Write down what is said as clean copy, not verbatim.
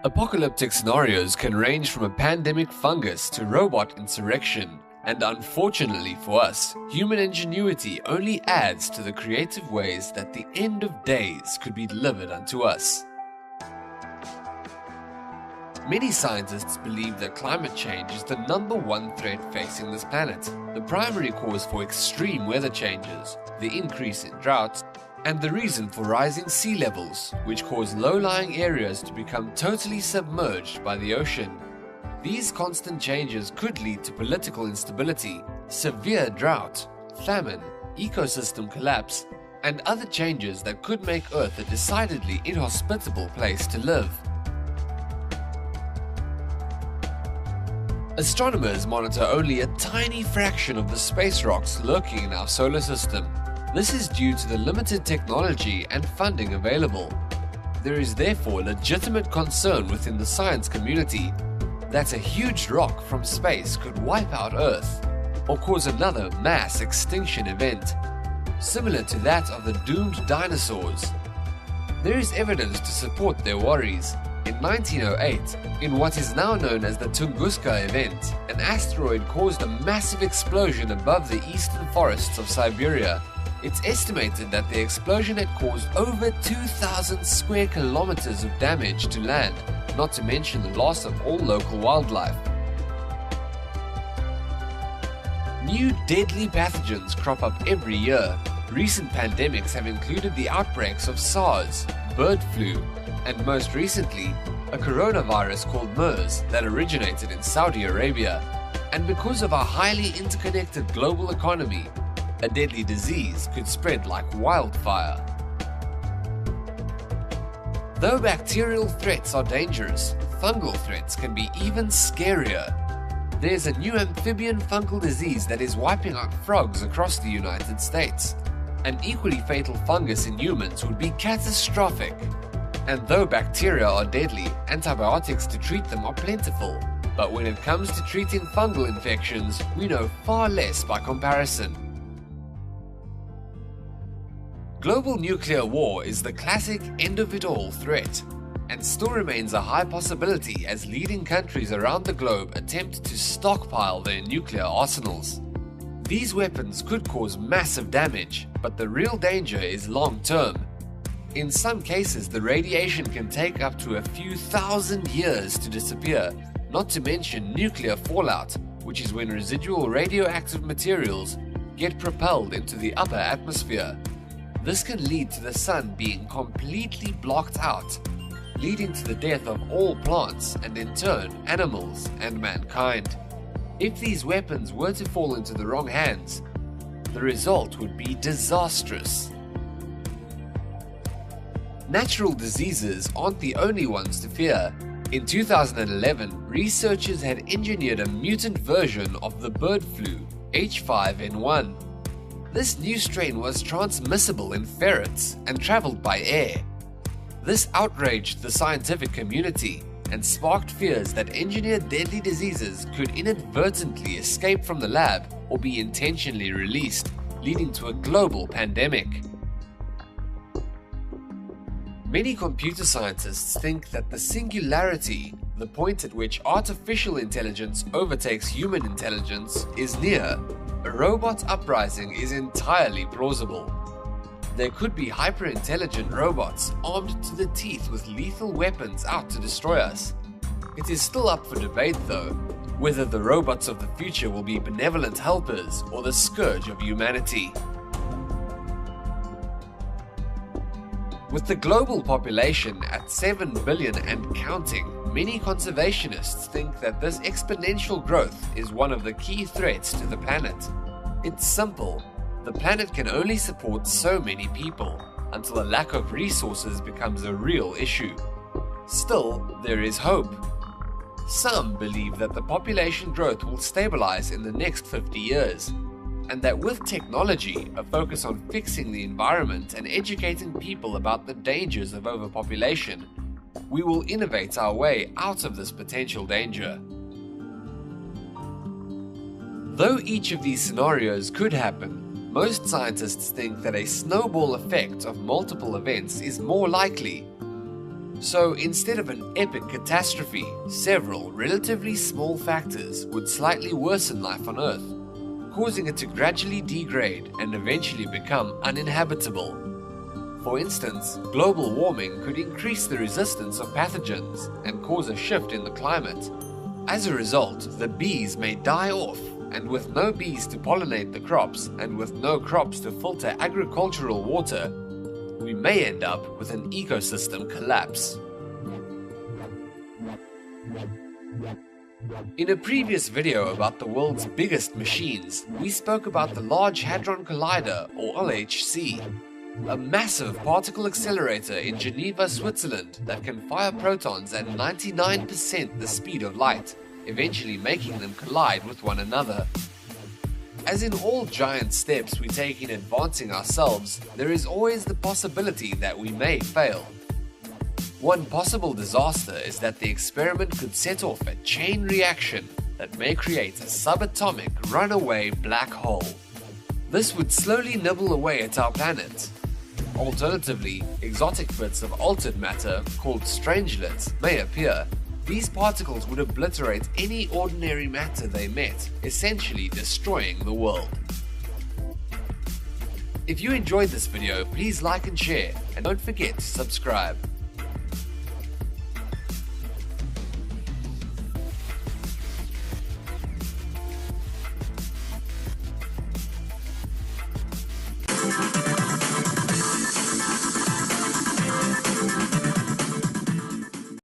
Apocalyptic scenarios can range from a pandemic fungus to robot insurrection, and unfortunately for us, human ingenuity only adds to the creative ways that the end of days could be delivered unto us. Many scientists believe that climate change is the #1 threat facing this planet, the primary cause for extreme weather changes, the increase in droughts, and the reason for rising sea levels, which cause low-lying areas to become totally submerged by the ocean. These constant changes could lead to political instability, severe drought, famine, ecosystem collapse, and other changes that could make Earth a decidedly inhospitable place to live. Astronomers monitor only a tiny fraction of the space rocks lurking in our solar system. This is due to the limited technology and funding available. There is therefore legitimate concern within the science community that a huge rock from space could wipe out Earth or cause another mass extinction event, similar to that of the doomed dinosaurs. There is evidence to support their worries. In 1908, in what is now known as the Tunguska event, an asteroid caused a massive explosion above the eastern forests of Siberia. It's estimated that the explosion had caused over 2,000 square kilometers of damage to land, not to mention the loss of all local wildlife. New deadly pathogens crop up every year. Recent pandemics have included the outbreaks of SARS, bird flu, and most recently, a coronavirus called MERS that originated in Saudi Arabia. And because of our highly interconnected global economy, a deadly disease could spread like wildfire. Though bacterial threats are dangerous, fungal threats can be even scarier. There's a new amphibian fungal disease that is wiping out frogs across the United States. An equally fatal fungus in humans would be catastrophic. And though bacteria are deadly, antibiotics to treat them are plentiful. But when it comes to treating fungal infections, we know far less by comparison. Global nuclear war is the classic end-of-it-all threat, and still remains a high possibility as leading countries around the globe attempt to stockpile their nuclear arsenals. These weapons could cause massive damage, but the real danger is long-term. In some cases, the radiation can take up to a few thousand years to disappear, not to mention nuclear fallout, which is when residual radioactive materials get propelled into the upper atmosphere. This can lead to the sun being completely blocked out, leading to the death of all plants and in turn animals and mankind. If these weapons were to fall into the wrong hands, the result would be disastrous. Natural diseases aren't the only ones to fear. In 2011, researchers had engineered a mutant version of the bird flu, H5N1. This new strain was transmissible in ferrets and traveled by air. This outraged the scientific community and sparked fears that engineered deadly diseases could inadvertently escape from the lab or be intentionally released, leading to a global pandemic. Many computer scientists think that the singularity, the point at which artificial intelligence overtakes human intelligence, is near. A robot uprising is entirely plausible. There could be hyper-intelligent robots armed to the teeth with lethal weapons out to destroy us. It is still up for debate though, whether the robots of the future will be benevolent helpers or the scourge of humanity. With the global population at 7 billion and counting, many conservationists think that this exponential growth is one of the key threats to the planet. It's simple. The planet can only support so many people until a lack of resources becomes a real issue. Still, there is hope. Some believe that the population growth will stabilize in the next 50 years, and that with technology, a focus on fixing the environment and educating people about the dangers of overpopulation, we will innovate our way out of this potential danger. Though each of these scenarios could happen, most scientists think that a snowball effect of multiple events is more likely. So instead of an epic catastrophe, several relatively small factors would slightly worsen life on Earth, causing it to gradually degrade and eventually become uninhabitable. For instance, global warming could increase the resistance of pathogens and cause a shift in the climate. As a result, the bees may die off, and with no bees to pollinate the crops and with no crops to filter agricultural water, we may end up with an ecosystem collapse. In a previous video about the world's biggest machines, we spoke about the Large Hadron Collider, or LHC, a massive particle accelerator in Geneva, Switzerland that can fire protons at 99% the speed of light, eventually making them collide with one another. As in all giant steps we take in advancing ourselves, there is always the possibility that we may fail. One possible disaster is that the experiment could set off a chain reaction that may create a subatomic runaway black hole. This would slowly nibble away at our planet. Alternatively, exotic bits of altered matter, called strangelets, may appear. These particles would obliterate any ordinary matter they met, essentially destroying the world. If you enjoyed this video, please like and share, and don't forget to subscribe.